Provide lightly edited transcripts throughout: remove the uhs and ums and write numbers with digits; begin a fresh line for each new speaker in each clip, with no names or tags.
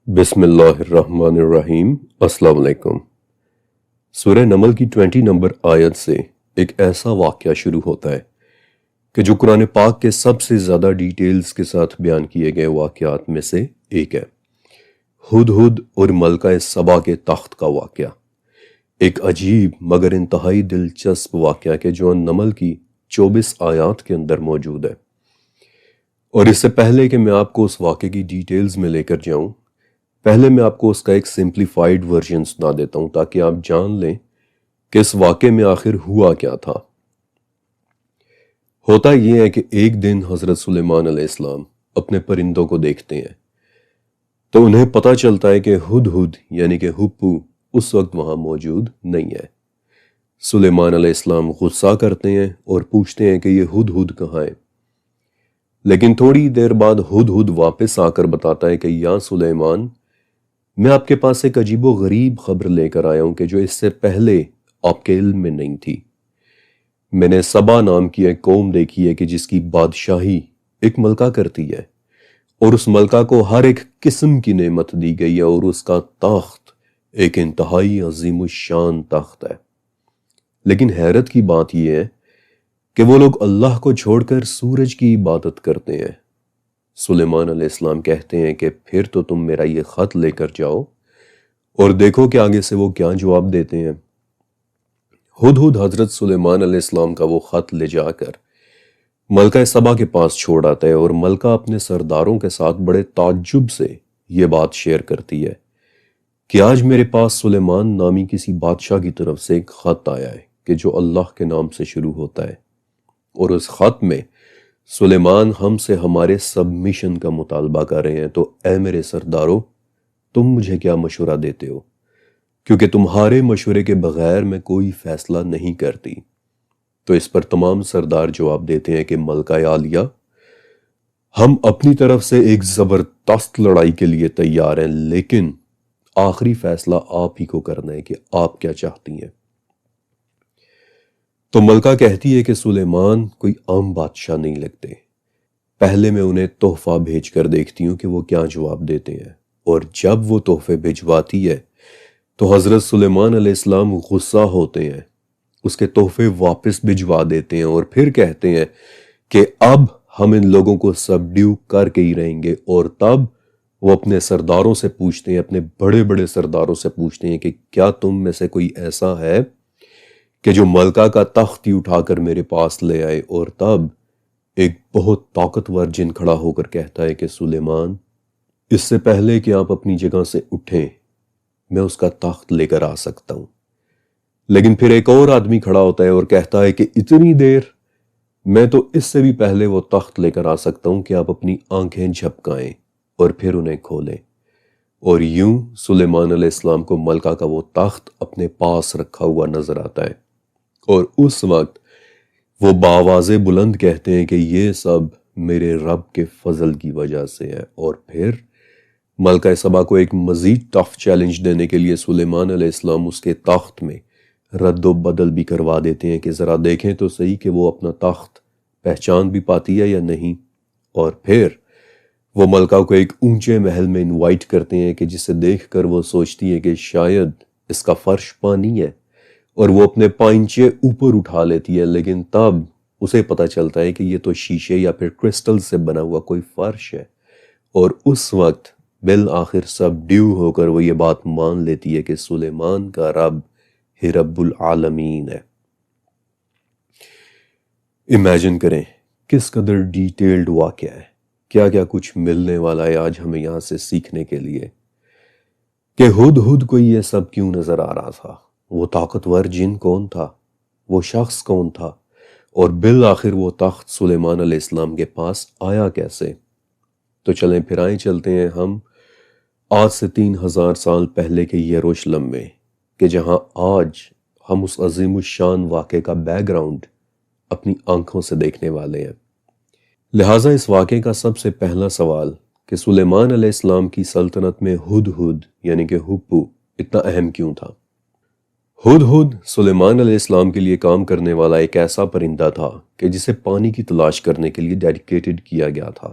بسم اللہ الرحمن الرحیم۔ السلام علیکم۔ سورہ نمل کی 20 نمبر آیت سے ایک ایسا واقعہ شروع ہوتا ہے کہ جو قرآن پاک کے سب سے زیادہ ڈیٹیلز کے ساتھ بیان کیے گئے واقعات میں سے ایک ہے۔ ہدہد اور ملکہ سبا کے تخت کا واقعہ، ایک عجیب مگر انتہائی دلچسپ واقعہ کہ جو نمل کی 24 آیات کے اندر موجود ہے۔ اور اس سے پہلے کہ میں آپ کو اس واقعے کی ڈیٹیلز میں لے کر جاؤں، پہلے میں آپ کو اس کا ایک سمپلیفائیڈ ورژن سنا دیتا ہوں تاکہ آپ جان لیں کہ اس واقعے میں آخر ہوا کیا تھا۔ ہوتا یہ ہے کہ ایک دن حضرت سلیمان علیہ السلام اپنے پرندوں کو دیکھتے ہیں تو انہیں پتہ چلتا ہے کہ ہدہد یعنی کہ ہپو اس وقت وہاں موجود نہیں ہے۔ سلیمان علیہ السلام غصہ کرتے ہیں اور پوچھتے ہیں کہ یہ ہدہد کہاں ہے، لیکن تھوڑی دیر بعد ہدہد واپس آ کر بتاتا ہے کہ یا سلیمان، میں آپ کے پاس ایک عجیب و غریب خبر لے کر آیا ہوں کہ جو اس سے پہلے آپ کے علم میں نہیں تھی۔ میں نے سبا نام کی ایک قوم دیکھی ہے کہ جس کی بادشاہی ایک ملکہ کرتی ہے، اور اس ملکہ کو ہر ایک قسم کی نعمت دی گئی ہے، اور اس کا تخت ایک انتہائی عظیم الشان تخت ہے۔ لیکن حیرت کی بات یہ ہے کہ وہ لوگ اللہ کو چھوڑ کر سورج کی عبادت کرتے ہیں۔ سلیمان علیہ السلام کہتے ہیں کہ پھر تو تم میرا یہ خط لے کر جاؤ اور دیکھو کہ آگے سے وہ کیا جواب دیتے ہیں۔ ہدہد حضرت سلیمان علیہ السلام کا وہ خط لے جا کر ملکہ سبا کے پاس چھوڑ آتا ہے، اور ملکہ اپنے سرداروں کے ساتھ بڑے تعجب سے یہ بات شیئر کرتی ہے کہ آج میرے پاس سلیمان نامی کسی بادشاہ کی طرف سے ایک خط آیا ہے کہ جو اللہ کے نام سے شروع ہوتا ہے، اور اس خط میں سلیمان ہم سے ہمارے سبمیشن کا مطالبہ کر رہے ہیں۔ تو اے میرے سردارو، تم مجھے کیا مشورہ دیتے ہو، کیونکہ تمہارے مشورے کے بغیر میں کوئی فیصلہ نہیں کرتی۔ تو اس پر تمام سردار جواب دیتے ہیں کہ ملکہ عالیہ، ہم اپنی طرف سے ایک زبردست لڑائی کے لیے تیار ہیں، لیکن آخری فیصلہ آپ ہی کو کرنا ہے کہ آپ کیا چاہتی ہیں۔ تو ملکہ کہتی ہے کہ سلیمان کوئی عام بادشاہ نہیں لگتے، پہلے میں انہیں تحفہ بھیج کر دیکھتی ہوں کہ وہ کیا جواب دیتے ہیں، اور جب وہ تحفے بھجواتی ہے تو حضرت سلیمان علیہ السلام غصہ ہوتے ہیں، اس کے تحفے واپس بھجوا دیتے ہیں، اور پھر کہتے ہیں کہ اب ہم ان لوگوں کو سبڈیو کر کے ہی رہیں گے۔ اور تب وہ اپنے سرداروں سے پوچھتے ہیں، اپنے بڑے بڑے سرداروں سے پوچھتے ہیں کہ کیا تم میں سے کوئی ایسا ہے کہ جو ملکہ کا تخت ہی اٹھا کر میرے پاس لے آئے۔ اور تب ایک بہت طاقتور جن کھڑا ہو کر کہتا ہے کہ سلیمان، اس سے پہلے کہ آپ اپنی جگہ سے اٹھیں میں اس کا تخت لے کر آ سکتا ہوں۔ لیکن پھر ایک اور آدمی کھڑا ہوتا ہے اور کہتا ہے کہ اتنی دیر، میں تو اس سے بھی پہلے وہ تخت لے کر آ سکتا ہوں کہ آپ اپنی آنکھیں جھپکائیں اور پھر انہیں کھولیں۔ اور یوں سلیمان علیہ السلام کو ملکہ کا وہ تخت اپنے پاس رکھا ہوا نظر آتا ہے، اور اس وقت وہ بآواز بلند کہتے ہیں کہ یہ سب میرے رب کے فضل کی وجہ سے ہے۔ اور پھر ملکہ سبا کو ایک مزید ٹف چیلنج دینے کے لیے سلیمان علیہ السلام اس کے تخت میں رد و بدل بھی کروا دیتے ہیں کہ ذرا دیکھیں تو صحیح کہ وہ اپنا تخت پہچان بھی پاتی ہے یا نہیں۔ اور پھر وہ ملکہ کو ایک اونچے محل میں انوائٹ کرتے ہیں کہ جسے دیکھ کر وہ سوچتی ہے کہ شاید اس کا فرش پانی ہے، اور وہ اپنے پائنچے اوپر اٹھا لیتی ہے، لیکن تب اسے پتہ چلتا ہے کہ یہ تو شیشے یا پھر کرسٹل سے بنا ہوا کوئی فرش ہے۔ اور اس وقت بالآخر سبڈیو ہو کر وہ یہ بات مان لیتی ہے کہ سلیمان کا رب ہی رب العالمین ہے۔ امیجن کریں کس قدر ڈیٹیلڈ واقعہ ہے، کیا کیا کچھ ملنے والا ہے آج ہمیں یہاں سے سیکھنے کے لیے کہ ہدہد کو یہ سب کیوں نظر آ رہا تھا، وہ طاقتور جن کون تھا، وہ شخص کون تھا، اور بالآخر وہ تخت سلیمان علیہ السلام کے پاس آیا کیسے۔ تو چلیں پھر آئیں چلتے ہیں ہم آج سے 3000 سال پہلے کے یروشلم میں، کہ جہاں آج ہم اس عظیم الشان واقعے کا بیک گراؤنڈ اپنی آنکھوں سے دیکھنے والے ہیں۔ لہٰذا اس واقعے کا سب سے پہلا سوال کہ سلیمان علیہ السلام کی سلطنت میں ہدہد یعنی کہ ہپو اتنا اہم کیوں تھا۔ ہدہد سلیمان علیہ السلام کے لیے کام کرنے والا ایک ایسا پرندہ تھا کہ جسے پانی کی تلاش کرنے کے لیے ڈیڈیکیٹڈ کیا گیا تھا۔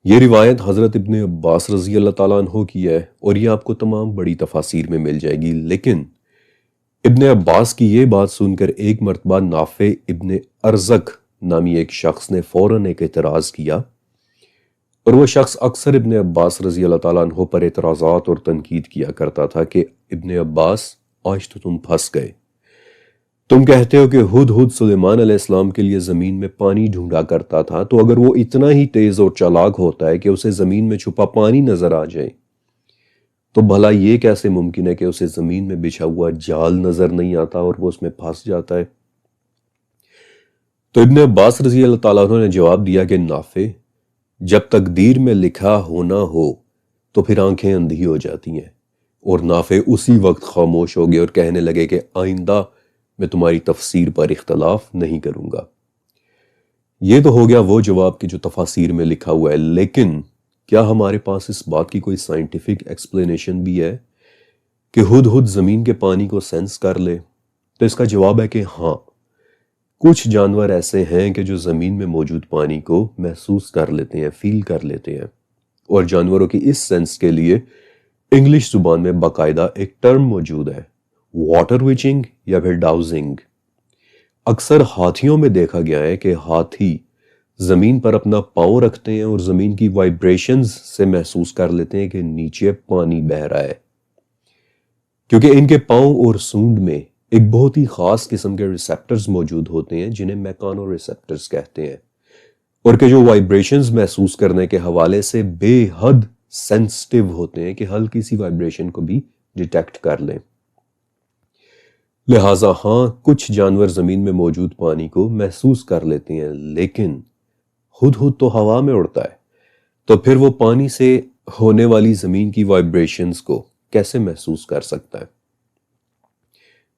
یہ روایت حضرت ابن عباس رضی اللہ تعالیٰ عنہ کی ہے اور یہ آپ کو تمام بڑی تفاسیر میں مل جائے گی، لیکن ابن عباس کی یہ بات سن کر ایک مرتبہ نافع ابن ارزق نامی ایک شخص نے فوراً ایک اعتراض کیا، اور وہ شخص اکثر ابن عباس رضی اللہ تعالیٰ عنہ پر اعتراضات اور تنقید کیا کرتا تھا کہ ابن عباس آج تو تم پھنس گئے، تم کہتے ہو کہ ہدہد سلیمان علیہ السلام کے لیے زمین میں پانی ڈھونڈا کرتا تھا، تو اگر وہ اتنا ہی تیز اور چالاک ہوتا ہے کہ اسے زمین میں چھپا پانی نظر آ جائے تو بھلا یہ کیسے ممکن ہے کہ اسے زمین میں بچھا ہوا جال نظر نہیں آتا اور وہ اس میں پھنس جاتا ہے؟ تو ابن عباس رضی اللہ تعالیٰ عنہ نے جواب دیا کہ نافع، جب تقدیر میں لکھا ہونا ہو تو پھر آنکھیں اندھی ہو جاتی ہیں۔ اور نافع اسی وقت خاموش ہو گئے اور کہنے لگے کہ آئندہ میں تمہاری تفسیر پر اختلاف نہیں کروں گا۔ یہ تو ہو گیا وہ جواب کہ جو تفاسیر میں لکھا ہوا ہے، لیکن کیا ہمارے پاس اس بات کی کوئی سائنٹیفک ایکسپلینیشن بھی ہے کہ ہدہد زمین کے پانی کو سینس کر لے؟ تو اس کا جواب ہے کہ ہاں، کچھ جانور ایسے ہیں کہ جو زمین میں موجود پانی کو محسوس کر لیتے ہیں، فیل کر لیتے ہیں، اور جانوروں کی اس سینس کے لیے انگلش زبان میں باقاعدہ ایک ٹرم موجود ہے، واٹر وچنگ یا پھر ڈاؤزنگ۔ اکثر ہاتھیوں میں دیکھا گیا ہے کہ ہاتھی زمین پر اپنا پاؤں رکھتے ہیں اور زمین کی وائبریشنز سے محسوس کر لیتے ہیں کہ نیچے پانی بہہ رہا ہے، کیونکہ ان کے پاؤں اور سونڈ میں ایک بہت ہی خاص قسم کے ریسیپٹرز موجود ہوتے ہیں جنہیں میکانو ریسیپٹرز کہتے ہیں، اور کہ جو وائبریشنز محسوس کرنے کے حوالے سے بے حد سینسٹیو ہوتے ہیں کہ ہلکی سی وائبریشن کو بھی ڈیٹیکٹ کر لیں۔ لہٰذا ہاں، کچھ جانور زمین میں موجود پانی کو محسوس کر لیتے ہیں، لیکن ہدہد تو ہوا میں اڑتا ہے، تو پھر وہ پانی سے ہونے والی زمین کی وائبریشنز کو کیسے محسوس کر سکتا ہے؟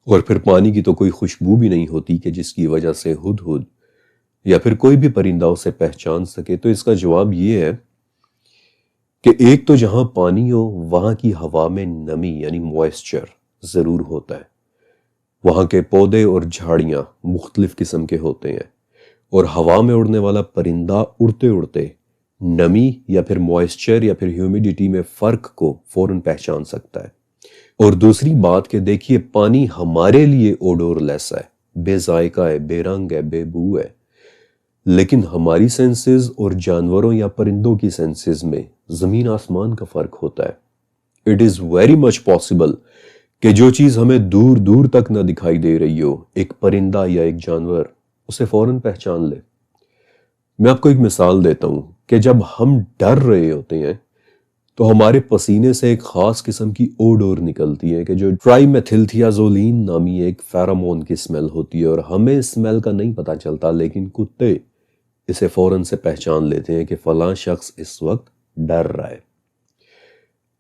اور پھر پانی کی تو کوئی خوشبو بھی نہیں ہوتی کہ جس کی وجہ سے ہدہد یا پھر کوئی بھی پرندہ اسے پہچان سکے۔ تو اس کا جواب یہ ہے کہ ایک تو جہاں پانی ہو وہاں کی ہوا میں نمی یعنی موئسچر ضرور ہوتا ہے، وہاں کے پودے اور جھاڑیاں مختلف قسم کے ہوتے ہیں، اور ہوا میں اڑنے والا پرندہ اڑتے اڑتے نمی یا پھر موئسچر یا پھر ہیومیڈیٹی میں فرق کو فوراً پہچان سکتا ہے۔ اور دوسری بات کہ دیکھیے، پانی ہمارے لیے اوڈور لیس ہے، بے ذائقہ ہے، بے رنگ ہے، بے بو ہے، لیکن ہماری سینسز اور جانوروں یا پرندوں کی سینسز میں زمین آسمان کا فرق ہوتا ہے۔ It is very much possible کہ جو چیز ہمیں دور دور تک نہ دکھائی دے رہی ہو، ایک پرندہ یا ایک جانور اسے فوراً پہچان لے۔ میں آپ کو ایک مثال دیتا ہوں کہ جب ہم ڈر رہے ہوتے ہیں تو ہمارے پسینے سے ایک خاص قسم کی اوڈور نکلتی ہے کہ جو ٹرائی میتھلتھیازولین نامی ایک فیرامون کی اسمیل ہوتی ہے، اور ہمیں اسمیل کا نہیں پتہ چلتا، لیکن کتے اسے فوراً سے پہچان لیتے ہیں کہ فلاں شخص اس وقت ڈر رہا ہے۔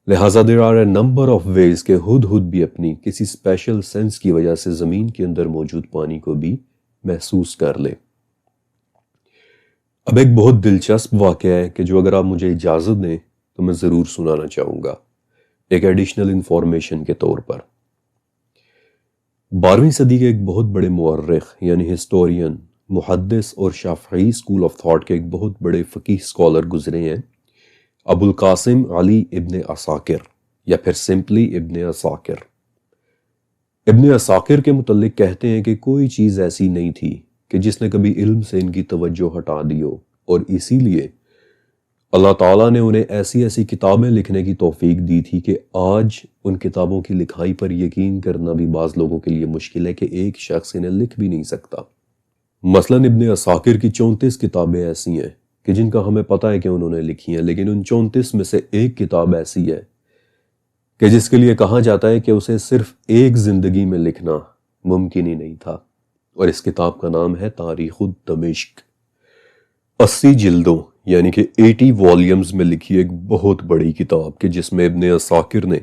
لہٰذا there are a number of ways کہ ہدہد بھی اپنی کسی اسپیشل سینس کی وجہ سے زمین کے اندر موجود پانی کو بھی محسوس کر لے۔ اب ایک بہت دلچسپ واقعہ ہے کہ جو اگر آپ مجھے اجازت دیں تو میں ضرور سنانا چاہوں گا، ایک ایڈیشنل انفارمیشن کے طور پر۔ 12ویں صدی کے ایک بہت بڑے مورخ یعنی ہسٹورین، محدث اور شافعی اسکول آف تھاٹ کے ایک بہت بڑے فقیہ اسکالر گزرے ہیں، ابو القاسم علی ابن عساکر یا پھر سمپلی ابن عساکر۔ ابن عساکر کے متعلق کہتے ہیں کہ کوئی چیز ایسی نہیں تھی کہ جس نے کبھی علم سے ان کی توجہ ہٹا دی ہو، اور اسی لیے اللہ تعالیٰ نے انہیں ایسی ایسی کتابیں لکھنے کی توفیق دی تھی کہ آج ان کتابوں کی لکھائی پر یقین کرنا بھی بعض لوگوں کے لیے مشکل ہے کہ ایک شخص انہیں لکھ بھی نہیں سکتا۔ مثلاً ابن عساکر کی 34 کتابیں ایسی ہیں کہ جن کا ہمیں پتہ ہے کہ انہوں نے لکھی ہیں، لیکن ان 34 میں سے ایک کتاب ایسی ہے کہ جس کے لیے کہا جاتا ہے کہ اسے صرف ایک زندگی میں لکھنا ممکن ہی نہیں تھا، اور اس کتاب کا نام ہے تاریخ دمشق۔ 80 جلدوں یعنی کہ 80 والیومز میں لکھی ایک بہت بڑی کتاب کہ جس میں ابن عساکر نے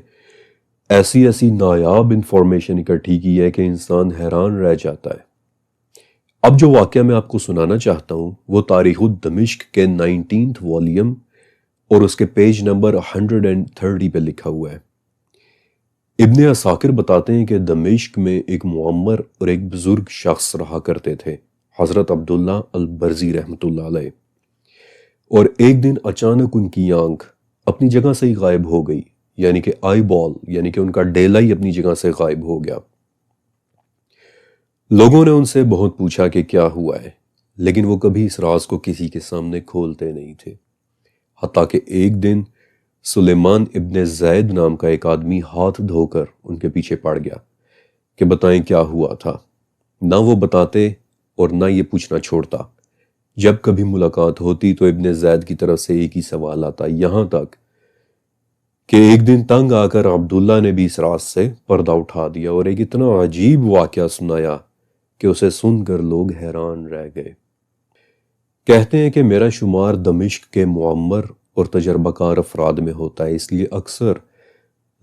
ایسی ایسی نایاب انفارمیشن اکٹھی کی ہے کہ انسان حیران رہ جاتا ہے۔ اب جو واقعہ میں آپ کو سنانا چاہتا ہوں وہ تاریخ دمشق کے 19th والیوم اور اس کے پیج نمبر 130 پہ لکھا ہوا ہے۔ ابن عساکر بتاتے ہیں کہ دمشق میں ایک معمر اور ایک بزرگ شخص رہا کرتے تھے، حضرت عبداللہ البرزی رحمۃ اللہ علیہ، اور ایک دن اچانک ان کی آنکھ اپنی جگہ سے ہی غائب ہو گئی، یعنی کہ آئی بال، یعنی کہ ان کا ڈیلا ہی اپنی جگہ سے غائب ہو گیا۔ لوگوں نے ان سے بہت پوچھا کہ کیا ہوا ہے، لیکن وہ کبھی اس راز کو کسی کے سامنے کھولتے نہیں تھے۔ حتیٰ کہ ایک دن سلیمان ابن زید نام کا ایک آدمی ہاتھ دھو کر ان کے پیچھے پڑ گیا کہ بتائیں کیا ہوا تھا۔ نہ وہ بتاتے اور نہ یہ پوچھنا چھوڑتا۔ جب کبھی ملاقات ہوتی تو ابن زید کی طرف سے ایک ہی سوال آتا، یہاں تک کہ ایک دن تنگ آ کر عبداللہ نے بھی اس راز سے پردہ اٹھا دیا اور ایک اتنا عجیب واقعہ سنایا کہ اسے سن کر لوگ حیران رہ گئے۔ کہتے ہیں کہ میرا شمار دمشق کے معمر اور تجربہ کار افراد میں ہوتا ہے، اس لیے اکثر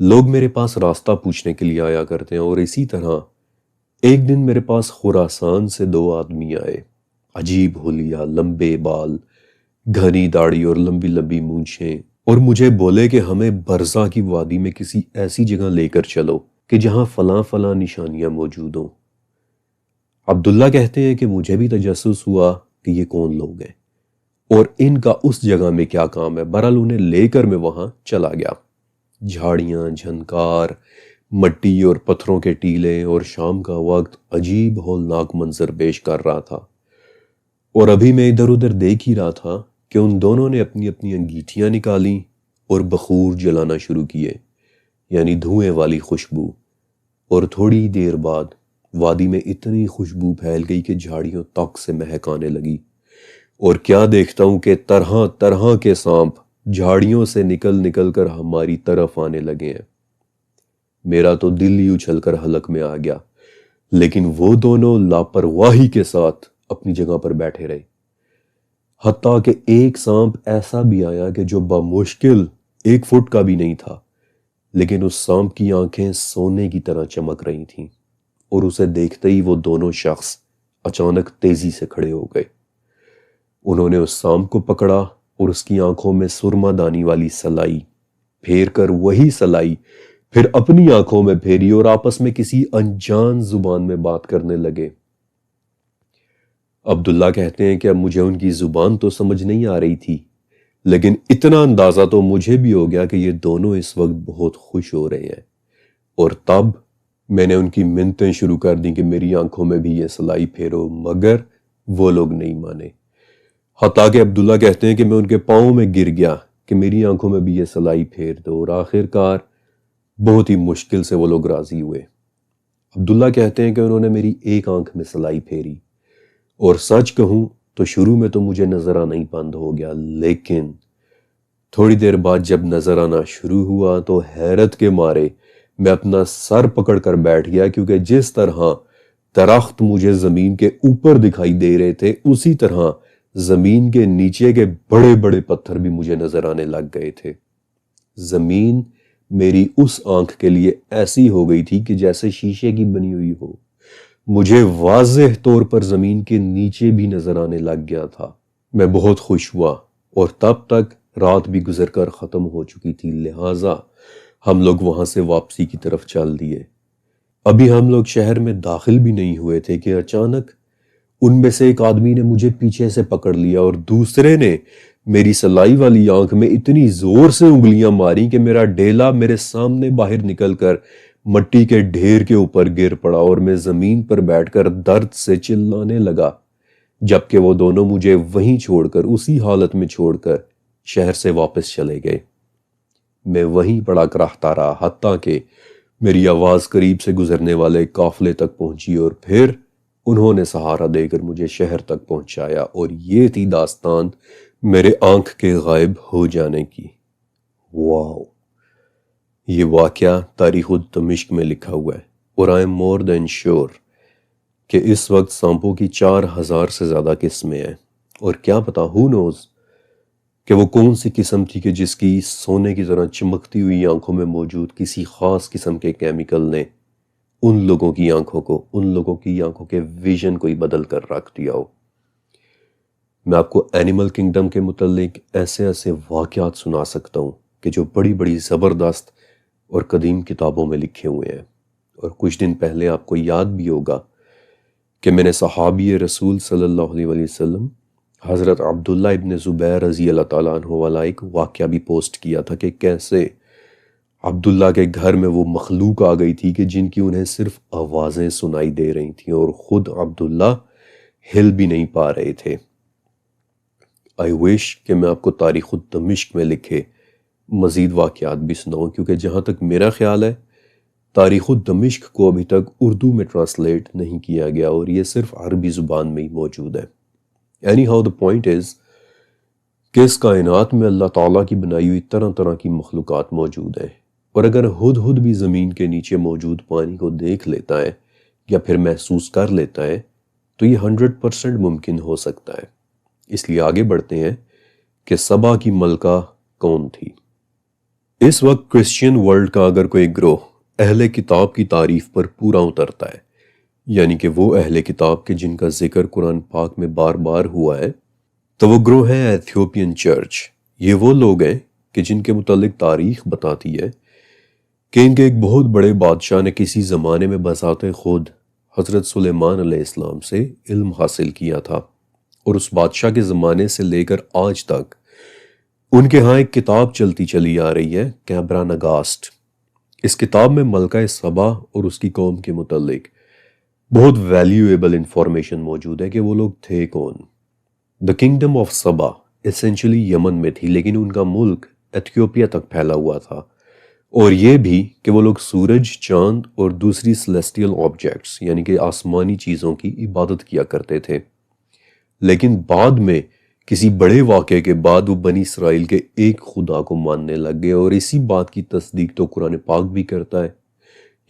لوگ میرے پاس راستہ پوچھنے کے لیے آیا کرتے ہیں۔ اور اسی طرح ایک دن میرے پاس خراسان سے 2 آدمی آئے، عجیب حلیہ، لمبے بال، گھنی داڑھی اور لمبی لمبی مونچھیں، اور مجھے بولے کہ ہمیں برزہ کی وادی میں کسی ایسی جگہ لے کر چلو کہ جہاں فلاں فلاں نشانیاں موجود ہوں۔ عبداللہ کہتے ہیں کہ مجھے بھی تجسس ہوا کہ یہ کون لوگ ہیں اور ان کا اس جگہ میں کیا کام ہے۔ بہرحال انہیں لے کر میں وہاں چلا گیا۔ جھاڑیاں، جھنکار، مٹی اور پتھروں کے ٹیلے، اور شام کا وقت عجیب ہولناک منظر پیش کر رہا تھا۔ اور ابھی میں ادھر ادھر دیکھ ہی رہا تھا کہ ان دونوں نے اپنی اپنی انگیٹھیاں نکالیں اور بخور جلانا شروع کیے، یعنی دھوئیں والی خوشبو۔ اور تھوڑی دیر بعد وادی میں اتنی خوشبو پھیل گئی کہ جھاڑیوں تک سے مہک آنے لگی، اور کیا دیکھتا ہوں کہ طرح طرح کے سانپ جھاڑیوں سے نکل نکل کر ہماری طرف آنے لگے ہیں۔ میرا تو دل ہی اچھل کر حلق میں آ گیا، لیکن وہ دونوں لاپرواہی کے ساتھ اپنی جگہ پر بیٹھے رہے۔ حتیٰ کہ ایک سانپ ایسا بھی آیا کہ جو بمشکل 1 فٹ کا بھی نہیں تھا، لیکن اس سانپ کی آنکھیں سونے کی طرح چمک رہی تھیں، اور اسے دیکھتے ہی وہ دونوں شخص اچانک تیزی سے کھڑے ہو گئے۔ انہوں نے اس سانپ کو پکڑا اور اس کی آنکھوں میں سرما دانی والی سلائی پھیر کر وہی سلائی پھر اپنی آنکھوں میں پھیری اور آپس میں کسی انجان زبان میں بات کرنے لگے۔ عبداللہ کہتے ہیں کہ اب مجھے ان کی زبان تو سمجھ نہیں آ رہی تھی، لیکن اتنا اندازہ تو مجھے بھی ہو گیا کہ یہ دونوں اس وقت بہت خوش ہو رہے ہیں۔ اور تب میں نے ان کی منتیں شروع کر دیں کہ میری آنکھوں میں بھی یہ سلائی پھیرو، مگر وہ لوگ نہیں مانے۔ حتیٰ کہ عبداللہ کہتے ہیں کہ میں ان کے پاؤں میں گر گیا کہ میری آنکھوں میں بھی یہ سلائی پھیر دو، اور آخر کار بہت ہی مشکل سے وہ لوگ راضی ہوئے۔ عبداللہ کہتے ہیں کہ انہوں نے میری ایک آنکھ میں سلائی پھیری، اور سچ کہوں تو شروع میں تو مجھے نظر آنا ہی بند ہو گیا، لیکن تھوڑی دیر بعد جب نظر آنا شروع ہوا تو حیرت کے مارے میں اپنا سر پکڑ کر بیٹھ گیا، کیونکہ جس طرح درخت مجھے زمین کے اوپر دکھائی دے رہے تھے، اسی طرح زمین کے نیچے کے بڑے بڑے پتھر بھی مجھے نظر آنے لگ گئے تھے۔ زمین میری اس آنکھ کے لیے ایسی ہو گئی تھی کہ جیسے شیشے کی بنی ہوئی ہو۔ مجھے واضح طور پر زمین کے نیچے بھی نظر آنے لگ گیا تھا۔ میں بہت خوش ہوا، اور تب تک رات بھی گزر کر ختم ہو چکی تھی، لہٰذا ہم لوگ وہاں سے واپسی کی طرف چل دیے۔ ابھی ہم لوگ شہر میں داخل بھی نہیں ہوئے تھے کہ اچانک ان میں سے ایک آدمی نے مجھے پیچھے سے پکڑ لیا، اور دوسرے نے میری سلائی والی آنکھ میں اتنی زور سے انگلیاں ماری کہ میرا ڈیلا میرے سامنے باہر نکل کر مٹی کے ڈھیر کے اوپر گر پڑا، اور میں زمین پر بیٹھ کر درد سے چلانے لگا، جبکہ وہ دونوں مجھے وہیں چھوڑ کر، اسی حالت میں چھوڑ کر شہر سے واپس چلے گئے۔ میں وہیں پڑا کراہتا رہا، حتیٰ کہ میری آواز قریب سے گزرنے والے قافلے تک پہنچی، اور پھر انہوں نے سہارا دے کر مجھے شہر تک پہنچایا۔ اور یہ تھی داستان میرے آنکھ کے غائب ہو جانے کی۔ واو! یہ واقعہ تاریخ دمشق میں لکھا ہوا ہے، اور I am more then sure کہ اس وقت سانپوں کی 4000 سے زیادہ قسمیں ہیں، اور کیا پتا ہو نوز کہ وہ کون سی قسم تھی کہ جس کی سونے کی طرح چمکتی ہوئی آنکھوں میں موجود کسی خاص قسم کے کیمیکل نے ان لوگوں کی آنکھوں کے ویژن کو ہی بدل کر رکھ دیا ہو۔ میں آپ کو اینیمل کنگڈم کے متعلق ایسے واقعات سنا سکتا ہوں کہ جو بڑی بڑی زبردست اور قدیم کتابوں میں لکھے ہوئے ہیں۔ اور کچھ دن پہلے آپ کو یاد بھی ہوگا کہ میں نے صحابی رسول صلی اللہ علیہ وسلم حضرت عبداللہ ابن زبیر رضی اللہ تعالیٰ عنہ والا ایک واقعہ بھی پوسٹ کیا تھا کہ کیسے عبداللہ کے گھر میں وہ مخلوق آ گئی تھی کہ جن کی انہیں صرف آوازیں سنائی دے رہی تھیں اور خود عبداللہ ہل بھی نہیں پا رہے تھے۔ آئی وش کہ میں آپ کو تاریخ دمشق میں لکھے مزید واقعات بھی سناؤں، کیونکہ جہاں تک میرا خیال ہے تاریخ دمشق کو ابھی تک اردو میں ٹرانسلیٹ نہیں کیا گیا اور یہ صرف عربی زبان میں ہی موجود ہے۔ Any how the point is کہ اس کائنات میں اللہ تعالیٰ کی بنائی ہوئی طرح طرح کی مخلوقات موجود ہیں، اور اگر ہد بھی زمین کے نیچے موجود پانی کو دیکھ لیتا ہے یا پھر محسوس کر لیتا ہے تو یہ 100% ممکن ہو سکتا ہے۔ اس لیے آگے بڑھتے ہیں کہ سبا کی ملکہ کون تھی۔ اس وقت کرسچین ورلڈ کا اگر کوئی گروہ اہل کتاب کی تعریف پر پورا اترتا ہے، یعنی کہ وہ اہل کتاب کے جن کا ذکر قرآن پاک میں بار بار ہوا ہے، تو وہ گروہ ہے ایتھیوپین چرچ۔ یہ وہ لوگ ہیں کہ جن کے متعلق تاریخ بتاتی ہے کہ ان کے ایک بہت بڑے بادشاہ نے کسی زمانے میں بذات خود حضرت سلیمان علیہ السلام سے علم حاصل کیا تھا، اور اس بادشاہ کے زمانے سے لے کر آج تک ان کے ہاں ایک کتاب چلتی چلی آ رہی ہے، کیبرا نگاسٹ۔ اس کتاب میں ملکہ سبا اور اس کی قوم کے متعلق بہت ویلیویبل انفارمیشن موجود ہے کہ وہ لوگ تھے کون۔ The kingdom of Saba essentially Yemen میں تھی، لیکن ان کا ملک ایتھیوپیا تک پھیلا ہوا تھا، اور یہ بھی کہ وہ لوگ سورج، چاند اور دوسری سیلیسٹیل آبجیکٹس یعنی کہ آسمانی چیزوں کی عبادت کیا کرتے تھے۔ لیکن بعد میں کسی بڑے واقعے کے بعد وہ بنی اسرائیل کے ایک خدا کو ماننے لگ گئے، اور اسی بات کی تصدیق تو قرآن پاک بھی کرتا ہے،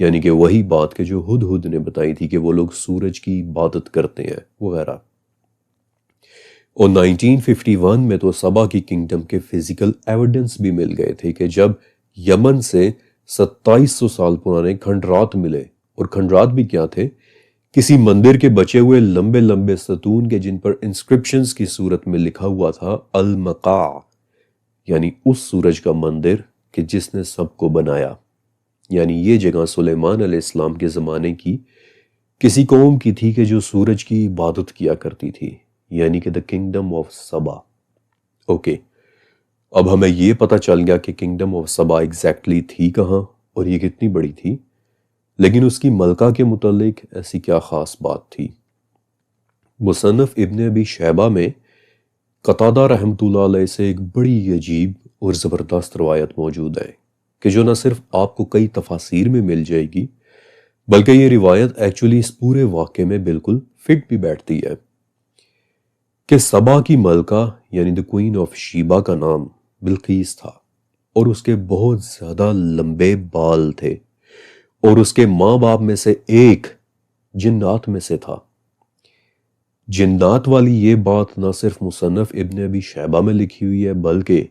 یعنی کہ وہی بات کہ جو ہد نے بتائی تھی کہ وہ لوگ سورج کی عبادت کرتے ہیں وغیرہ۔ اور 1951 میں تو سبا کی کنگڈم کے فزیکل ایویڈنس بھی مل گئے تھے کہ جب یمن سے 2700 سال پرانے کھنڈرات ملے، اور کھنڈرات بھی کیا تھے؟ کسی مندر کے بچے ہوئے لمبے لمبے ستون کے جن پر انسکرپشنز کی صورت میں لکھا ہوا تھا المقا، یعنی اس سورج کا مندر کہ جس نے سب کو بنایا۔ یعنی یہ جگہ سلیمان علیہ السلام کے زمانے کی کسی قوم کی تھی کہ جو سورج کی عبادت کیا کرتی تھی، یعنی کہ the kingdom of Saba. Okay, اب ہمیں یہ پتہ چل گیا کہ کنگڈم آف سبا ایگزیکٹلی تھی کہاں اور یہ کتنی بڑی تھی، لیکن اس کی ملکہ کے متعلق ایسی کیا خاص بات تھی؟ مصنف ابن ابی شیبہ میں قتادہ رحمۃ اللہ علیہ سے ایک بڑی عجیب اور زبردست روایت موجود ہے کہ جو نہ صرف آپ کو کئی تفاسیر میں مل جائے گی، بلکہ یہ روایت ایکچولی اس پورے واقعے میں بالکل فٹ بھی بیٹھتی ہے کہ سبا کی ملکہ یعنی دا کوئین آف شیبا کا نام بلقیس تھا، اور اس کے بہت زیادہ لمبے بال تھے، اور اس کے ماں باپ میں سے ایک جنات میں سے تھا۔ جنات والی یہ بات نہ صرف مصنف ابن ابی شیبہ میں لکھی ہوئی ہے، بلکہ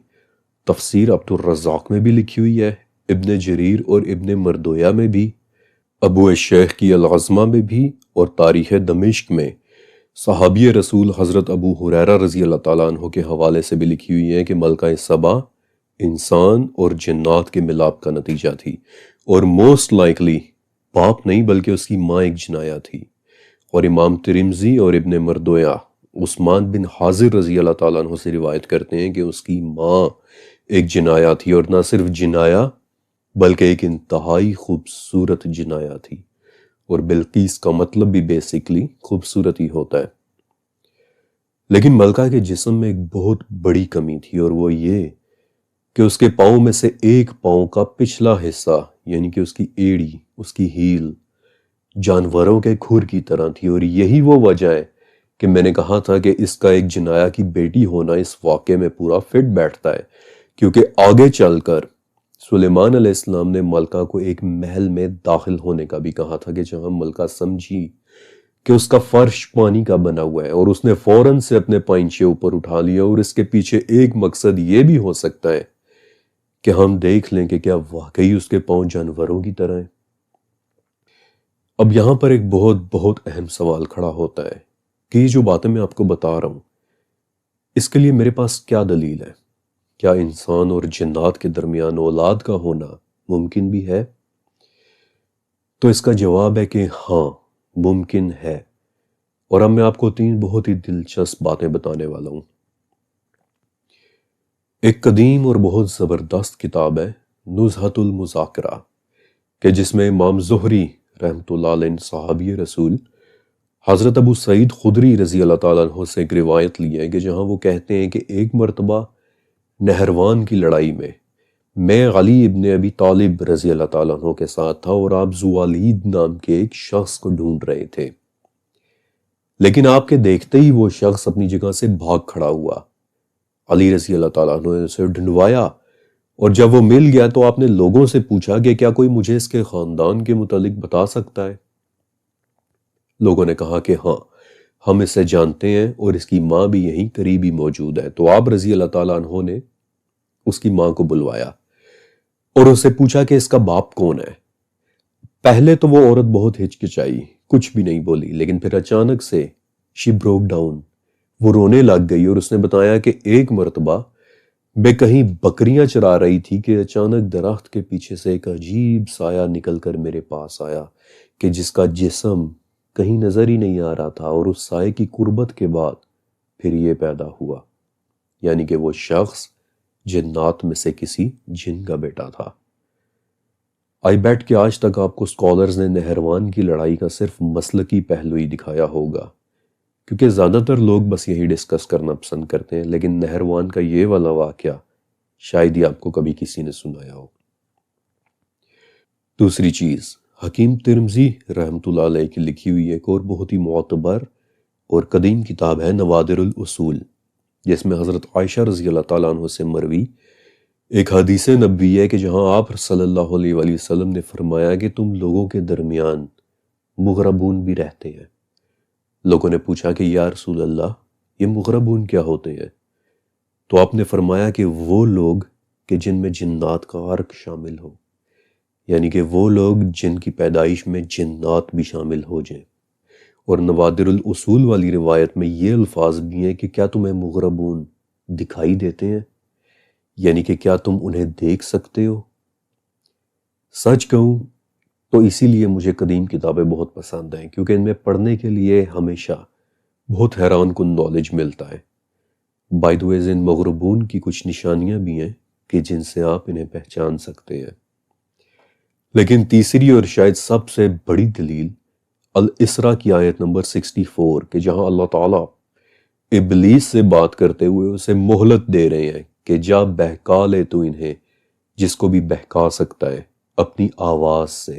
تفسیر عبد الرزاق میں بھی لکھی ہوئی ہے، ابن جریر اور ابن مردویہ میں بھی، ابو الشیخ کی العظمہ میں بھی، اور تاریخ دمشق میں صحابی رسول حضرت ابو ہریرہ رضی اللہ تعالیٰ عنہ کے حوالے سے بھی لکھی ہوئی ہے کہ ملکہ سبا انسان اور جنات کے ملاپ کا نتیجہ تھی، اور موسٹ لائکلی باپ نہیں بلکہ اس کی ماں ایک جنایا تھی۔ اور امام ترمذی اور ابن مردویہ عثمان بن حاضر رضی اللہ تعالیٰ عنہ سے روایت کرتے ہیں کہ اس کی ماں ایک جنایا تھی، اور نہ صرف جنایا بلکہ ایک انتہائی خوبصورت جنایا تھی، اور بلقیس کا مطلب بھی بیسیکلی خوبصورت ہی ہوتا ہے۔ لیکن ملکہ کے جسم میں ایک بہت بڑی کمی تھی، اور وہ یہ کہ اس کے پاؤں میں سے ایک پاؤں کا پچھلا حصہ یعنی کہ اس کی ایڑی، اس کی ہیل جانوروں کے کھر کی طرح تھی، اور یہی وہ وجہ ہے کہ میں نے کہا تھا کہ اس کا ایک جنایا کی بیٹی ہونا اس واقعے میں پورا فٹ بیٹھتا ہے، کیونکہ آگے چل کر سلیمان علیہ السلام نے ملکہ کو ایک محل میں داخل ہونے کا بھی کہا تھا کہ جہاں ملکہ سمجھی کہ اس کا فرش پانی کا بنا ہوا ہے، اور اس نے فوراً سے اپنے پائنچے اوپر اٹھا لیا، اور اس کے پیچھے ایک مقصد یہ بھی ہو سکتا ہے کہ ہم دیکھ لیں کہ کیا واقعی اس کے پاؤں جانوروں کی طرح ہیں۔ اب یہاں پر ایک بہت بہت اہم سوال کھڑا ہوتا ہے کہ یہ جو باتیں میں آپ کو بتا رہا ہوں اس کے لیے میرے پاس کیا دلیل ہے؟ کیا انسان اور جنات کے درمیان اولاد کا ہونا ممکن بھی ہے؟ تو اس کا جواب ہے کہ ہاں، ممکن ہے، اور اب میں آپ کو 3 بہت ہی دلچسپ باتیں بتانے والا ہوں۔ ایک قدیم اور بہت زبردست کتاب ہے نزہۃ المذاکرہ، کہ جس میں امام زہری رحمۃ اللہ علیہ صحابی رسول حضرت ابو سعید خدری رضی اللہ تعالیٰ عنہ سے ایک روایت لی ہے کہ جہاں وہ کہتے ہیں کہ ایک مرتبہ نہروان کی لڑائی میں علی ابن ابی طالب رضی اللہ تعالیٰ عنہ کے ساتھ تھا اور آپ زوالید نام کے ایک شخص کو ڈھونڈ رہے تھے، لیکن آپ کے دیکھتے ہی وہ شخص اپنی جگہ سے بھاگ کھڑا ہوا۔ علی رضی اللہ تعالیٰ عنہ نے اسے ڈھونڈوایا، اور جب وہ مل گیا تو آپ نے لوگوں سے پوچھا کہ کیا کوئی مجھے اس کے خاندان کے متعلق بتا سکتا ہے؟ لوگوں نے کہا کہ ہاں، ہم اسے جانتے ہیں اور اس کی ماں بھی یہیں قریب ہی موجود ہے۔ تو آپ رضی اللہ تعالیٰ عنہ نے اس کی ماں کو بلوایا اور اس سے پوچھا کہ اس کا باپ کون ہے۔ پہلے تو وہ عورت بہت ہچکچائی، کچھ بھی نہیں بولی، لیکن پھر اچانک سے شی بروک ڈاؤن، وہ رونے لگ گئی، اور اس نے بتایا کہ ایک مرتبہ میں کہیں بکریاں چرا رہی تھی کہ اچانک درخت کے پیچھے سے ایک عجیب سایہ نکل کر میرے پاس آیا کہ جس کا جسم کہیں نظر ہی نہیں آ رہا تھا، اور اس سائے کی قربت کے بعد پھر یہ پیدا ہوا، یعنی کہ وہ شخص جنات میں سے کسی جن کا بیٹا تھا۔ آئی بیٹ کہ آج تک آپ کو اسکالرز نے نہروان کی لڑائی کا صرف مسلکی پہلو ہی دکھایا ہوگا، کیونکہ زیادہ تر لوگ بس یہی ڈسکس کرنا پسند کرتے ہیں، لیکن نہروان کا یہ والا واقعہ شاید ہی آپ کو کبھی کسی نے سنایا ہو۔ دوسری چیز، حکیم ترمذی رحمۃ اللہ علیہ کی لکھی ہوئی ایک اور بہت ہی معتبر اور قدیم کتاب ہے نوادر الاصول، جس میں حضرت عائشہ رضی اللہ تعالیٰ عنہ سے مروی ایک حدیث نبوی ہے کہ جہاں آپ صلی اللہ علیہ وآلہ وسلم نے فرمایا کہ تم لوگوں کے درمیان مغربون بھی رہتے ہیں۔ لوگوں نے پوچھا کہ یا رسول اللہ، یہ مغربون کیا ہوتے ہیں؟ تو آپ نے فرمایا کہ وہ لوگ کہ جن میں جنات کا عرق شامل ہو، یعنی کہ وہ لوگ جن کی پیدائش میں جنات بھی شامل ہو جائیں۔ اور نوادر الاصول والی روایت میں یہ الفاظ بھی ہیں کہ کیا تمہیں مغربون دکھائی دیتے ہیں، یعنی کہ کیا تم انہیں دیکھ سکتے ہو؟ سچ کہوں تو اسی لیے مجھے قدیم کتابیں بہت پسند ہیں، کیونکہ ان میں پڑھنے کے لیے ہمیشہ بہت حیران کن نالج ملتا ہے۔ بائی دی وے، ان مغربون کی کچھ نشانیاں بھی ہیں کہ جن سے آپ انہیں پہچان سکتے ہیں۔ لیکن تیسری اور شاید سب سے بڑی دلیل الاسراء کی آیت نمبر 64، کہ جہاں اللہ تعالیٰ ابلیس سے بات کرتے ہوئے اسے مہلت دے رہے ہیں کہ جا بہکا لے تو انہیں، جس کو بھی بہکا سکتا ہے، اپنی آواز سے،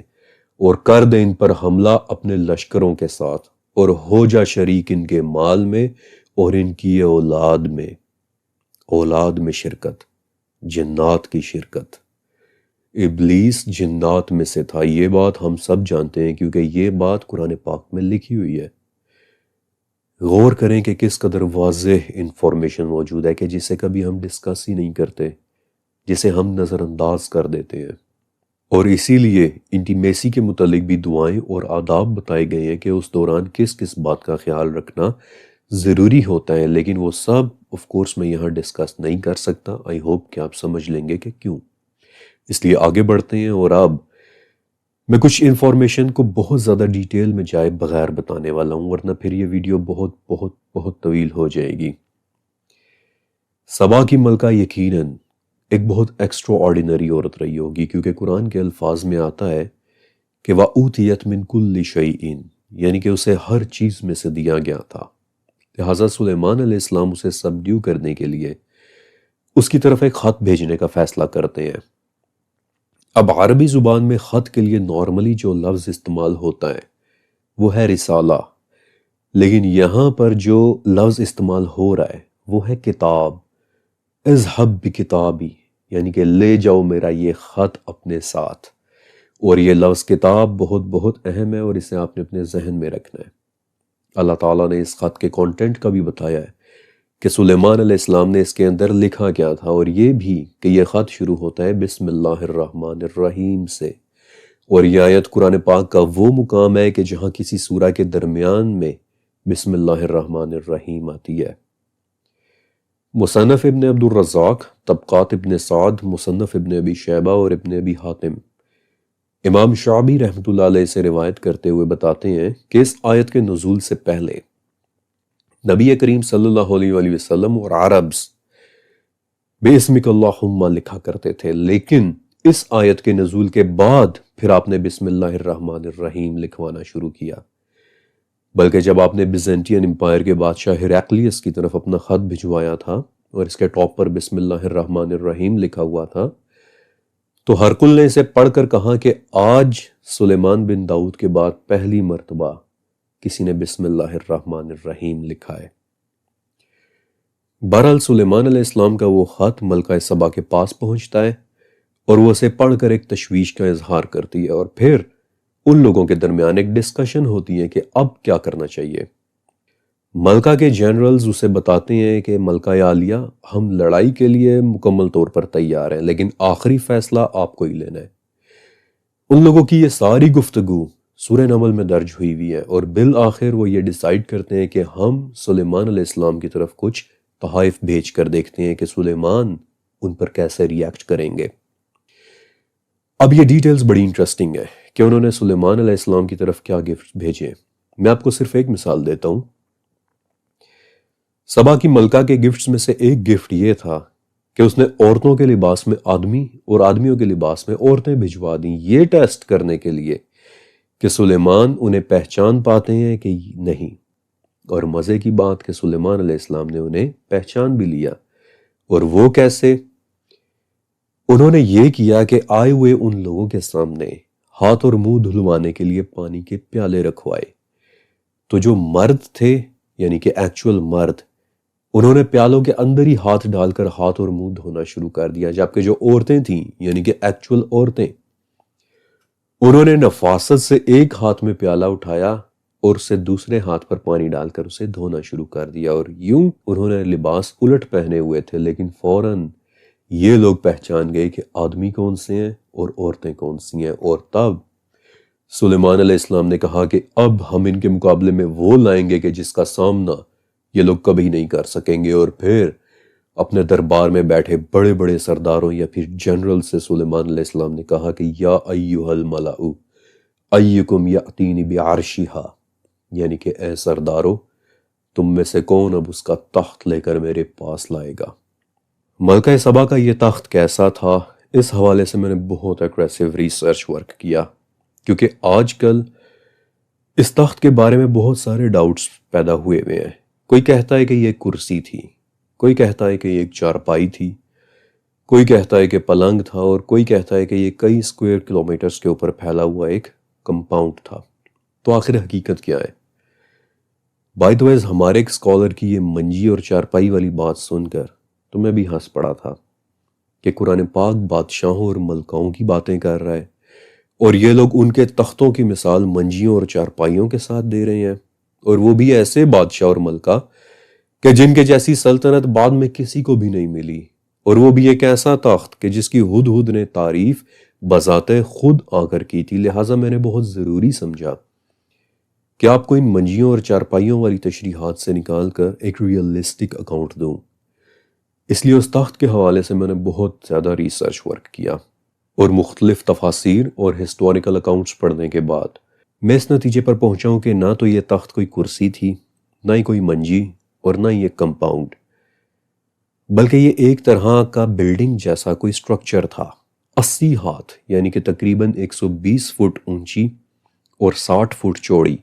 اور کر دے ان پر حملہ اپنے لشکروں کے ساتھ، اور ہو جا شریک ان کے مال میں اور ان کی اولاد میں۔ اولاد میں شرکت، جنات کی شرکت۔ ابلیس جنات میں سے تھا، یہ بات ہم سب جانتے ہیں کیونکہ یہ بات قرآن پاک میں لکھی ہوئی ہے۔ غور کریں کہ کس قدر واضح انفارمیشن موجود ہے کہ جسے کبھی ہم ڈسکس ہی نہیں کرتے، جسے ہم نظر انداز کر دیتے ہیں۔ اور اسی لیے انٹیمیسی کے متعلق بھی دعائیں اور آداب بتائے گئے ہیں کہ اس دوران کس کس بات کا خیال رکھنا ضروری ہوتا ہے، لیکن وہ سب آف کورس میں یہاں ڈسکس نہیں کر سکتا۔ آئی ہوپ کہ آپ سمجھ لیں گے کہ کیوں۔ اس لیے آگے بڑھتے ہیں، اور اب میں کچھ انفارمیشن کو بہت زیادہ ڈیٹیل میں جائے بغیر بتانے والا ہوں، ورنہ پھر یہ ویڈیو بہت بہت بہت طویل ہو جائے گی۔ سبا کی ملکہ یقیناً ایک بہت ایکسٹرا آرڈینری عورت رہی ہوگی، کیونکہ قرآن کے الفاظ میں آتا ہے کہ وَأُوتِيَتْ مِن كُلِّ شَيْءٍ، یعنی کہ اسے ہر چیز میں سے دیا گیا تھا۔ لہٰذا سلیمان علیہ السلام اسے سبڈیو کرنے کے لیے اس کی طرف ایک خط بھیجنے کا فیصلہ کرتے ہیں۔ اب عربی زبان میں خط کے لیے نارملی جو لفظ استعمال ہوتا ہے وہ ہے رسالہ، لیکن یہاں پر جو لفظ استعمال ہو رہا ہے وہ ہے کتاب۔ اذهب بکتابی، یعنی کہ لے جاؤ میرا یہ خط اپنے ساتھ۔ اور یہ لفظ کتاب بہت بہت اہم ہے، اور اسے آپ نے اپنے ذہن میں رکھنا ہے۔ اللہ تعالیٰ نے اس خط کے کانٹینٹ کا بھی بتایا ہے کہ سلیمان علیہ السلام نے اس کے اندر لکھا کیا تھا، اور یہ بھی کہ یہ خط شروع ہوتا ہے بسم اللہ الرحمن الرحیم سے۔ اور یہ آیت قرآن پاک کا وہ مقام ہے کہ جہاں کسی سورہ کے درمیان میں بسم اللہ الرحمن الرحیم آتی ہے۔ مصنف ابن عبد الرزاق، طبقات ابن سعد، مصنف ابن ابی شیبہ اور ابن ابی حاتم امام شعبی رحمۃ اللہ علیہ سے روایت کرتے ہوئے بتاتے ہیں کہ اس آیت کے نزول سے پہلے نبی کریم صلی اللہ علیہ وآلہ وسلم اور عربز بے اسمک اللہم لکھا کرتے تھے، لیکن اس آیت کے نزول کے بعد پھر آپ نے بسم اللہ الرحمن الرحیم لکھوانا شروع کیا۔ بلکہ جب آپ نے بیزنٹین امپائر کے بادشاہ ہیراکلیس کی طرف اپنا خط بھجوایا تھا اور اس کے ٹاپ پر بسم اللہ الرحمن الرحیم لکھا ہوا تھا، تو ہرقل نے اسے پڑھ کر کہا کہ آج سلیمان بن داؤد کے بعد پہلی مرتبہ کسی نے بسم اللہ الرحمن الرحیم لکھا ہے۔ بہرحال سلیمان علیہ السلام کا وہ خط ملکہ سبا کے پاس پہنچتا ہے اور وہ اسے پڑھ کر ایک تشویش کا اظہار کرتی ہے، اور پھر ان لوگوں کے درمیان ایک ڈسکشن ہوتی ہے کہ اب کیا کرنا چاہیے۔ ملکہ کے جنرلز اسے بتاتے ہیں کہ ملکہ عالیہ، ہم لڑائی کے لیے مکمل طور پر تیار ہیں، لیکن آخری فیصلہ آپ کو ہی لینا ہے۔ ان لوگوں کی یہ ساری گفتگو سورہ نمل میں درج ہوئی ہوئی ہے، اور بالآخر وہ یہ ڈیسائیڈ کرتے ہیں کہ ہم سلیمان علیہ السلام کی طرف کچھ تحائف بھیج کر دیکھتے ہیں کہ سلیمان ان پر کیسے ریاکٹ کریں گے۔ اب یہ ڈیٹیلز بڑی انٹرسٹنگ ہے کہ انہوں نے سلیمان علیہ السلام کی طرف کیا گفٹ بھیجے۔ میں آپ کو صرف ایک مثال دیتا ہوں۔ سبا کی ملکہ کے گفٹس میں سے ایک گفٹ یہ تھا کہ اس نے عورتوں کے لباس میں آدمی اور آدمیوں کے لباس میں عورتیں بھجوا دیں، یہ ٹیسٹ کرنے کے لیے کہ سلیمان انہیں پہچان پاتے ہیں کہ نہیں۔ اور مزے کی بات کہ سلیمان علیہ السلام نے انہیں پہچان بھی لیا۔ اور وہ کیسے؟ انہوں نے یہ کیا کہ آئے ہوئے ان لوگوں کے سامنے ہاتھ اور منہ دھلوانے کے لیے پانی کے پیالے رکھوائے۔ تو جو مرد تھے، یعنی کہ ایکچول مرد، انہوں نے پیالوں کے اندر ہی ہاتھ ڈال کر ہاتھ اور منہ دھونا شروع کر دیا، جبکہ جو عورتیں تھیں، یعنی کہ ایکچول عورتیں، انہوں نے نفاست سے ایک ہاتھ میں پیالہ اٹھایا اور اسے دوسرے ہاتھ پر پانی ڈال کر اسے دھونا شروع کر دیا۔ اور یوں انہوں نے لباس الٹ پہنے ہوئے تھے، لیکن فوراً یہ لوگ پہچان گئے کہ آدمی کون سے ہیں اور عورتیں کون سی ہیں۔ اور تب سلیمان علیہ السلام نے کہا کہ اب ہم ان کے مقابلے میں وہ لائیں گے کہ جس کا سامنا یہ لوگ کبھی نہیں کر سکیں گے۔ اور پھر اپنے دربار میں بیٹھے بڑے بڑے سرداروں یا پھر جنرل سے سلیمان علیہ السلام نے کہا کہ یا ایھا الملأ ایکم یأتینی بعرشھا، یعنی کہ اے سردارو، تم میں سے کون اب اس کا تخت لے کر میرے پاس لائے گا۔ ملکہ سبا کا یہ تخت کیسا تھا، اس حوالے سے میں نے بہت اگریسو ریسرچ ورک کیا، کیونکہ آج کل اس تخت کے بارے میں بہت سارے ڈاؤٹس پیدا ہوئے ہیں۔ کوئی کہتا ہے کہ یہ کرسی تھی، کوئی کہتا ہے کہ یہ ایک چارپائی تھی، کوئی کہتا ہے کہ پلنگ تھا، اور کوئی کہتا ہے کہ یہ کئی اسکوائر کلومیٹرز کے اوپر پھیلا ہوا ایک کمپاؤنڈ تھا۔ تو آخر حقیقت کیا ہے؟ بائی دا ویز ہمارے ایک اسکالر کی یہ منجی اور چارپائی والی بات سن کر تو میں بھی ہنس پڑا تھا کہ قرآن پاک بادشاہوں اور ملکاؤں کی باتیں کر رہا ہے، اور یہ لوگ ان کے تختوں کی مثال منجیوں اور چارپائیوں کے ساتھ دے رہے ہیں، اور وہ بھی ایسے بادشاہ اور ملکہ کہ جن کے جیسی سلطنت بعد میں کسی کو بھی نہیں ملی، اور وہ بھی ایک ایسا تخت کہ جس کی ہدہد نے تعریف بذات خود آ کر کی تھی۔ لہٰذا میں نے بہت ضروری سمجھا کہ آپ کو ان منجیوں اور چارپائیوں والی تشریحات سے نکال کر ایک ریئلسٹک اکاؤنٹ دوں۔ اس لیے اس تخت کے حوالے سے میں نے بہت زیادہ ریسرچ ورک کیا، اور مختلف تفاسیر اور ہسٹوریکل اکاؤنٹس پڑھنے کے بعد میں اس نتیجے پر پہنچا ہوں کہ نہ تو یہ تخت کوئی کرسی تھی، نہ ہی کوئی منجی، اور نہ ہی ایک کمپاؤنڈ، بلکہ یہ ایک طرح کا بلڈنگ جیسا کوئی سٹرکچر تھا، 80 ہاتھ یعنی کہ تقریباً 120 فٹ اونچی اور 60 فٹ چوڑی،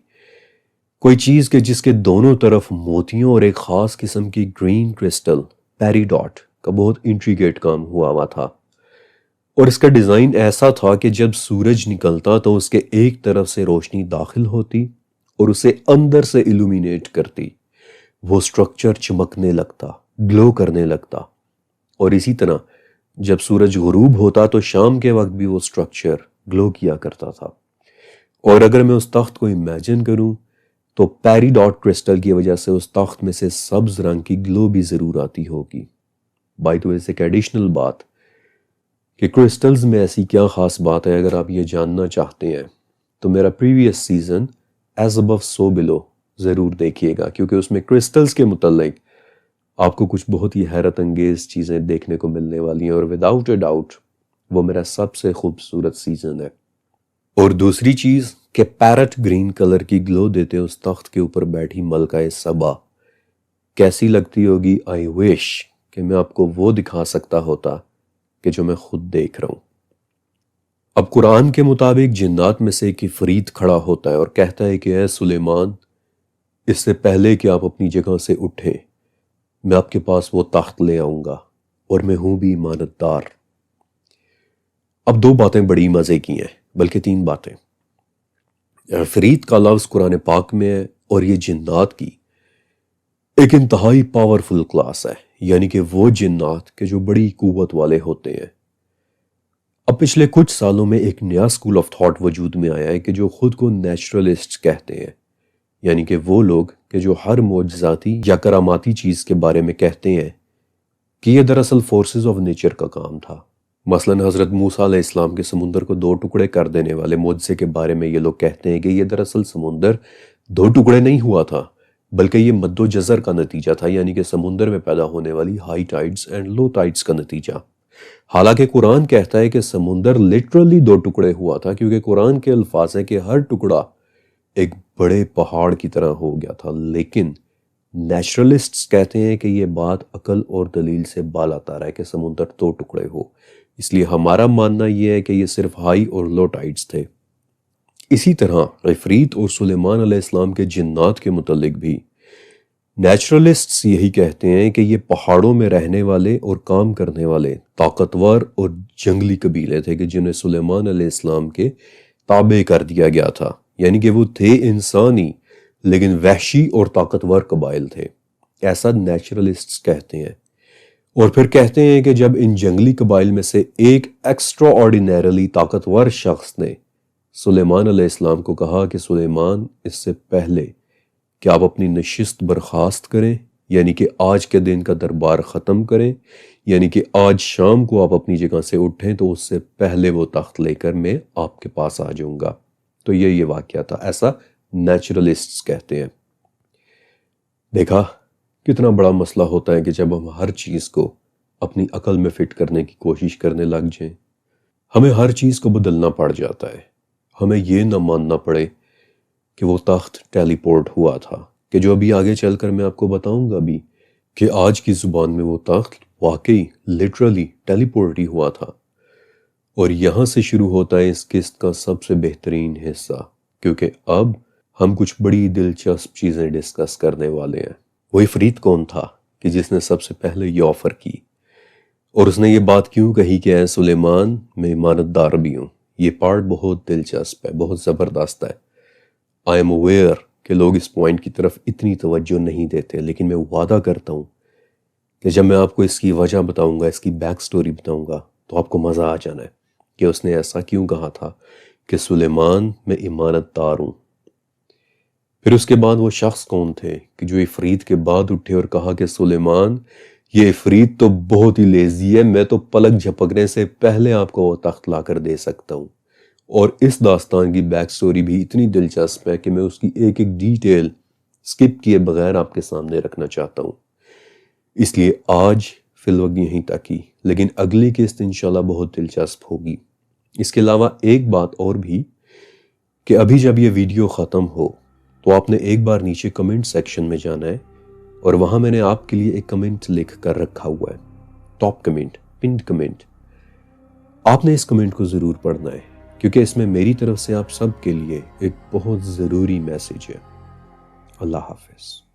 کوئی چیز کہ جس کے دونوں طرف موتیوں اور ایک خاص قسم کی گرین کرسٹل پیری ڈاٹ کا بہت انٹریگیٹ کام ہوا ہوا تھا۔ اور اس کا ڈیزائن ایسا تھا کہ جب سورج نکلتا تو اس کے ایک طرف سے روشنی داخل ہوتی اور اسے اندر سے الومینیٹ کرتی، وہ سٹرکچر چمکنے لگتا، گلو کرنے لگتا، اور اسی طرح جب سورج غروب ہوتا تو شام کے وقت بھی وہ سٹرکچر گلو کیا کرتا تھا۔ اور اگر میں اس تخت کو امیجن کروں تو پیری ڈاٹ کرسٹل کی وجہ سے اس تخت میں سے سبز رنگ کی گلو بھی ضرور آتی ہوگی۔ بائی تو ایک ایڈیشنل بات کہ کرسٹلز میں ایسی کیا خاص بات ہے، اگر آپ یہ جاننا چاہتے ہیں تو میرا پریویس سیزن ایز ابو سو بلو ضرور دیکھیے گا، کیونکہ اس میں کرسٹلز کے متعلق آپ کو کچھ بہت ہی حیرت انگیز چیزیں دیکھنے کو ملنے والی ہیں، اور وداؤٹ اے ڈاؤٹ وہ میرا سب سے خوبصورت سیزن ہے۔ اور دوسری چیز کہ پیرٹ گرین کلر کی گلو دیتے اس تخت کے اوپر بیٹھی ملکہ سبا کیسی لگتی ہوگی؟ آئی وش کہ میں آپ کو وہ دکھا سکتا ہوتا کہ جو میں خود دیکھ رہا ہوں۔ اب قرآن کے مطابق جنات میں سے ایک عفریت کھڑا ہوتا ہے اور کہتا ہے کہ اے سلیمان، اس سے پہلے کہ آپ اپنی جگہ سے اٹھیں میں آپ کے پاس وہ تخت لے آؤں گا اور میں ہوں بھی امانت دار۔ اب دو باتیں بڑی مزے کی ہیں، بلکہ تین باتیں۔ عفریت کا لفظ قرآن پاک میں ہے اور یہ جنات کی ایک انتہائی پاورفل کلاس ہے، یعنی کہ وہ جنات کہ جو بڑی قوت والے ہوتے ہیں۔ اب پچھلے کچھ سالوں میں ایک نیا سکول آف تھاٹ وجود میں آیا ہے کہ جو خود کو نیچرلسٹ کہتے ہیں، یعنی کہ وہ لوگ کہ جو ہر معجزاتی یا کراماتی چیز کے بارے میں کہتے ہیں کہ یہ دراصل فورسز آف نیچر کا کام تھا۔ مثلا حضرت موسیٰ علیہ السلام کے سمندر کو دو ٹکڑے کر دینے والے معجزے کے بارے میں یہ لوگ کہتے ہیں کہ یہ دراصل سمندر دو ٹکڑے نہیں ہوا تھا، بلکہ یہ مد و جزر کا نتیجہ تھا، یعنی کہ سمندر میں پیدا ہونے والی ہائی ٹائیڈز اینڈ لو ٹائیڈز کا نتیجہ۔ حالانکہ قرآن کہتا ہے کہ سمندر لٹرلی دو ٹکڑے ہوا تھا، کیونکہ قرآن کے الفاظ ہیں کہ ہر ٹکڑا ایک بڑے پہاڑ کی طرح ہو گیا تھا، لیکن نیچرلسٹس کہتے ہیں کہ یہ بات عقل اور دلیل سے بالاتر ہے کہ سمندر دو ٹکڑے ہو۔ اس لیے ہمارا ماننا یہ ہے کہ یہ صرف ہائی اور لو ٹائیڈز تھے۔ اسی طرح عفریت اور سلیمان علیہ السلام کے جنات کے متعلق بھی نیچرلسٹس یہی کہتے ہیں کہ یہ پہاڑوں میں رہنے والے اور کام کرنے والے طاقتور اور جنگلی قبیلے تھے کہ جنہیں سلیمان علیہ السلام کے تابع کر دیا گیا تھا، یعنی کہ وہ تھے انسانی لیکن وحشی اور طاقتور قبائل تھے، ایسا نیچرلسٹس کہتے ہیں۔ اور پھر کہتے ہیں کہ جب ان جنگلی قبائل میں سے ایک ایکسٹرا آرڈینیرلی طاقتور شخص نے سلیمان علیہ السلام کو کہا کہ سلیمان، اس سے پہلے کہ آپ اپنی نشست برخاست کریں، یعنی کہ آج کے دن کا دربار ختم کریں، یعنی کہ آج شام کو آپ اپنی جگہ سے اٹھیں، تو اس سے پہلے وہ تخت لے کر میں آپ کے پاس آ جاؤں گا۔ تو یہ واقعہ تھا، ایسا نیچرلسٹس کہتے ہیں۔ دیکھا کتنا بڑا مسئلہ ہوتا ہے کہ جب ہم ہر چیز کو اپنی عقل میں فٹ کرنے کی کوشش کرنے لگ جائیں، ہمیں ہر چیز کو بدلنا پڑ جاتا ہے۔ ہمیں یہ نہ ماننا پڑے کہ وہ تخت ٹیلی پورٹ ہوا تھا، کہ جو ابھی آگے چل کر میں آپ کو بتاؤں گا بھی کہ آج کی زبان میں وہ تخت واقعی لٹرلی ٹیلی پورٹ ہی ہوا تھا۔ اور یہاں سے شروع ہوتا ہے اس قسط کا سب سے بہترین حصہ، کیونکہ اب ہم کچھ بڑی دلچسپ چیزیں ڈسکس کرنے والے ہیں۔ وہ عفریت کون تھا کہ جس نے سب سے پہلے یہ آفر کی، اور اس نے یہ بات کیوں کہی کہ اے سلیمان، میں امانت دار بھی ہوں؟ یہ پارٹ بہت دلچسپ ہے، بہت زبردست ہے۔ آئی ایم اویئر کہ لوگ اس پوائنٹ کی طرف اتنی توجہ نہیں دیتے، لیکن میں وعدہ کرتا ہوں کہ جب میں آپ کو اس کی وجہ بتاؤں گا، اس کی بیک سٹوری بتاؤں گا، تو آپ کو مزہ آ جانا ہے کہ اس نے ایسا کیوں کہا تھا کہ سلیمان، میں امانت دار ہوں۔ پھر اس کے بعد وہ شخص کون تھے کہ جو عفریت کے بعد اٹھے اور کہا کہ سلیمان، یہ عفریت تو بہت ہی لیزی ہے، میں تو پلک جھپکنے سے پہلے آپ کو وہ تخت لا کر دے سکتا ہوں۔ اور اس داستان کی بیک سٹوری بھی اتنی دلچسپ ہے کہ میں اس کی ایک ایک ڈیٹیل سکپ کیے بغیر آپ کے سامنے رکھنا چاہتا ہوں۔ اس لیے آج فی الوقت یہیں تک ہی، لیکن اگلی قسط انشاءاللہ بہت دلچسپ ہوگی۔ اس کے علاوہ ایک بات اور بھی کہ ابھی جب یہ ویڈیو ختم ہو تو آپ نے ایک بار نیچے کمنٹ سیکشن میں جانا ہے، اور وہاں میں نے آپ کے لیے ایک کمنٹ لکھ کر رکھا ہوا ہے، ٹاپ کمنٹ، پنڈ کمنٹ۔ آپ نے اس کمنٹ کو ضرور پڑھنا ہے، کیونکہ اس میں میری طرف سے آپ سب کے لیے ایک بہت ضروری میسیج ہے۔ اللہ حافظ۔